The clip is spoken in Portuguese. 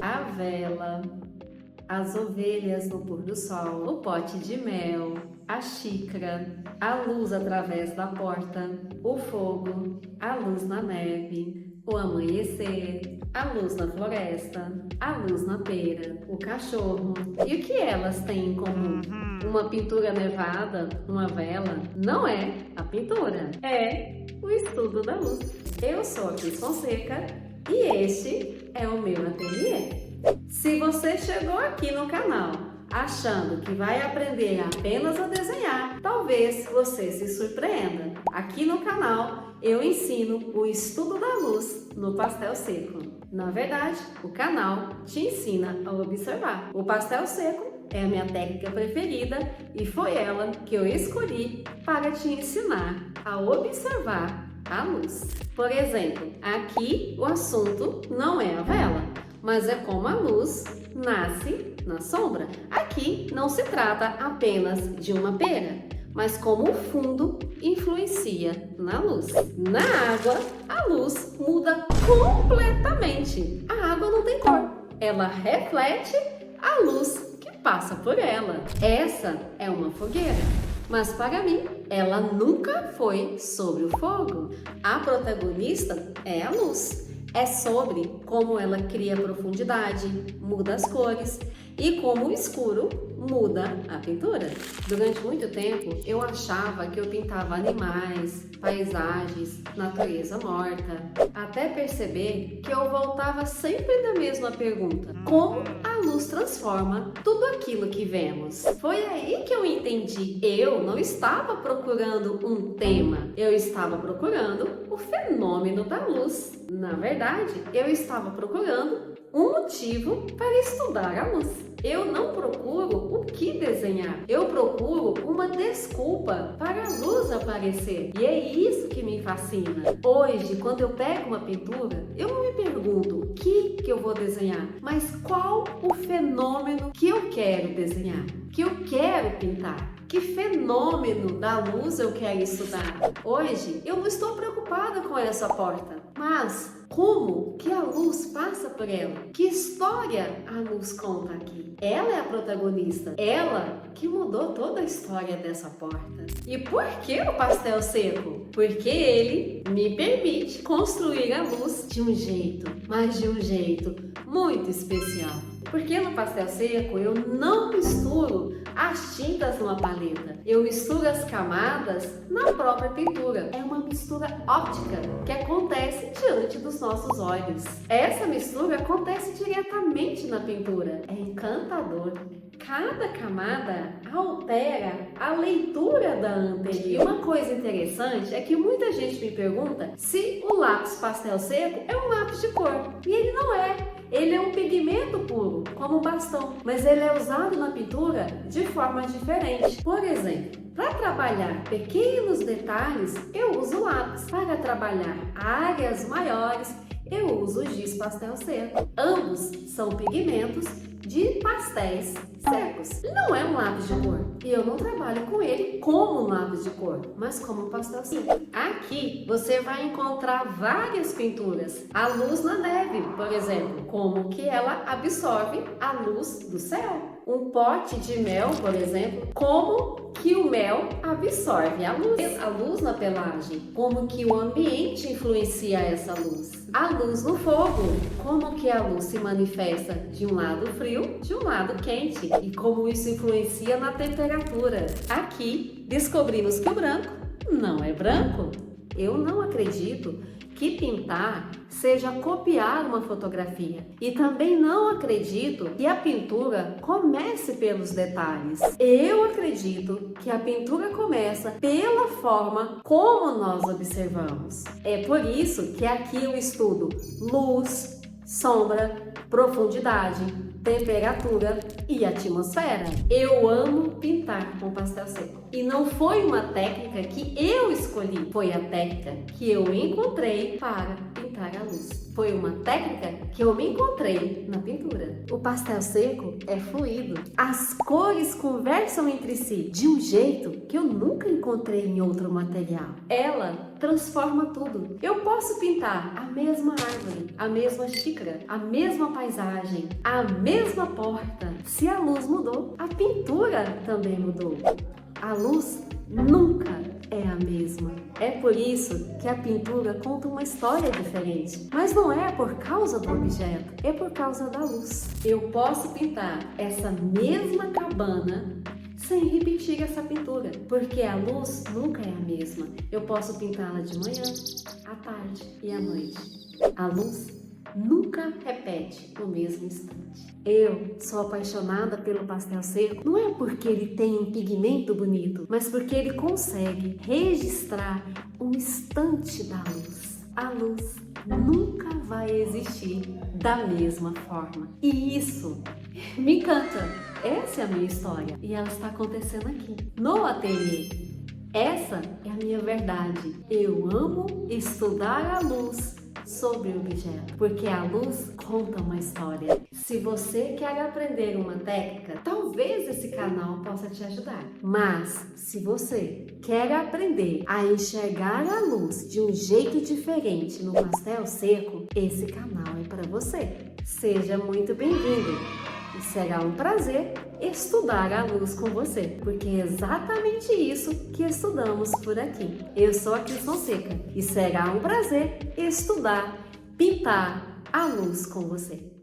a vela, as ovelhas no pôr do sol, o pote de mel, a xícara, a luz através da porta, o fogo, a luz na neve, o amanhecer, a luz na floresta, a luz na pera, o cachorro. E o que elas têm em comum? Uma pintura nevada, uma vela, não é a pintura, é o estudo da luz. Eu sou a Cris Fonseca e este é o meu ateliê. Se você chegou aqui no canal achando que vai aprender apenas a desenhar, talvez você se surpreenda. Aqui no canal eu ensino o estudo da luz no pastel seco. Na verdade, o canal te ensina a observar. O pastel seco é a minha técnica preferida e foi ela que eu escolhi para te ensinar a observar a luz. Por exemplo, aqui o assunto não é a vela, mas é como a luz nasce na sombra. Aqui não se trata apenas de uma pera, mas como o fundo influencia na luz. Na água, a luz muda completamente. A água não tem cor, ela reflete a luz que passa por ela. Essa é uma fogueira, mas para mim, ela nunca foi sobre o fogo. A protagonista é a luz. É sobre como ela cria profundidade, muda as cores e como o escuro muda a pintura. Durante muito tempo, eu achava que eu pintava animais, paisagens, natureza morta, até perceber que eu voltava sempre na mesma pergunta: como a luz transforma tudo aquilo que vemos? Foi aí que eu entendi. Eu não estava procurando um tema, eu estava procurando o fenômeno da luz. Na verdade, eu estava procurando um motivo para estudar a luz. Eu não procuro o que desenhar, eu procuro uma desculpa para a luz aparecer. E é isso que me fascina. Hoje, quando eu pego uma pintura, eu não me pergunto o que eu vou desenhar, mas qual o fenômeno que eu quero desenhar, que eu quero pintar. Que fenômeno da luz eu quero estudar? Hoje eu não estou preocupada com essa porta, mas como que a luz passa por ela? Que história a luz conta aqui? Ela é a protagonista, ela que mudou toda a história dessa porta. E por que o pastel seco? Porque ele me permite construir a luz de um jeito, mas de um jeito muito especial. Porque no pastel seco eu não misturo as tintas numa paleta, eu misturo as camadas na própria pintura. É uma mistura óptica que acontece diante dos nossos olhos. Essa mistura acontece diretamente na pintura. É encantador. Cada camada altera a leitura da anterior. E uma coisa interessante é que muita gente me pergunta se o lápis pastel seco é um lápis de cor. E ele não é. Ele é um pigmento puro, como um bastão, mas ele é usado na pintura de forma diferente. Por exemplo, para trabalhar pequenos detalhes, eu uso lápis. Para trabalhar áreas maiores, eu uso o giz pastel seco. Ambos são pigmentos de pastéis secos. Não é um lápis de cor e eu não trabalho com ele como um lápis de cor, mas como um pastel seco. Aqui você vai encontrar várias pinturas. A luz na neve, por exemplo, como que ela absorve a luz do céu. Um pote de mel, por exemplo, como que o mel absorve a luz. A luz na pelagem, como que o ambiente influencia essa luz. A luz no fogo, como que a luz se manifesta de um lado frio, de um lado quente, e como isso influencia na temperatura. Aqui descobrimos que o branco não é branco. Eu não acredito que pintar seja copiar uma fotografia. E também não acredito que a pintura comece pelos detalhes. Eu acredito que a pintura começa pela forma como nós observamos. É por isso que aqui eu estudo luz, sombra, profundidade, temperatura e atmosfera. Eu amo pintar com pastel seco. E não foi uma técnica que eu escolhi, foi a técnica que eu encontrei para pintar a luz. Foi uma técnica que eu me encontrei na pintura. O pastel seco é fluido. As cores conversam entre si de um jeito que eu nunca encontrei em outro material. Ela transforma tudo. Eu posso pintar a mesma árvore, a mesma xícara, a mesma paisagem, a mesma porta. Se a luz mudou, a pintura também mudou. A luz nunca é a mesma. É por isso que a pintura conta uma história diferente. Mas não é por causa do objeto, é por causa da luz. Eu posso pintar essa mesma cabana sem repetir essa pintura, porque a luz nunca é a mesma. Eu posso pintá-la de manhã, à tarde e à noite. A luz nunca repete no mesmo instante. Eu sou apaixonada pelo pastel seco, não é porque ele tem um pigmento bonito, mas porque ele consegue registrar um instante da luz. A luz nunca vai existir da mesma forma. E isso me encanta. Essa é a minha história e ela está acontecendo aqui, no ateliê. Essa é a minha verdade. Eu amo estudar a luz sobre o objeto, porque a luz conta uma história. Se você quer aprender uma técnica, talvez esse canal possa te ajudar. Mas se você quer aprender a enxergar a luz de um jeito diferente no pastel seco, esse canal é para você. Seja muito bem-vindo! E será um prazer estudar a luz com você, porque é exatamente isso que estudamos por aqui. Eu sou a Cris Fonseca e será um prazer estudar, pintar a luz com você.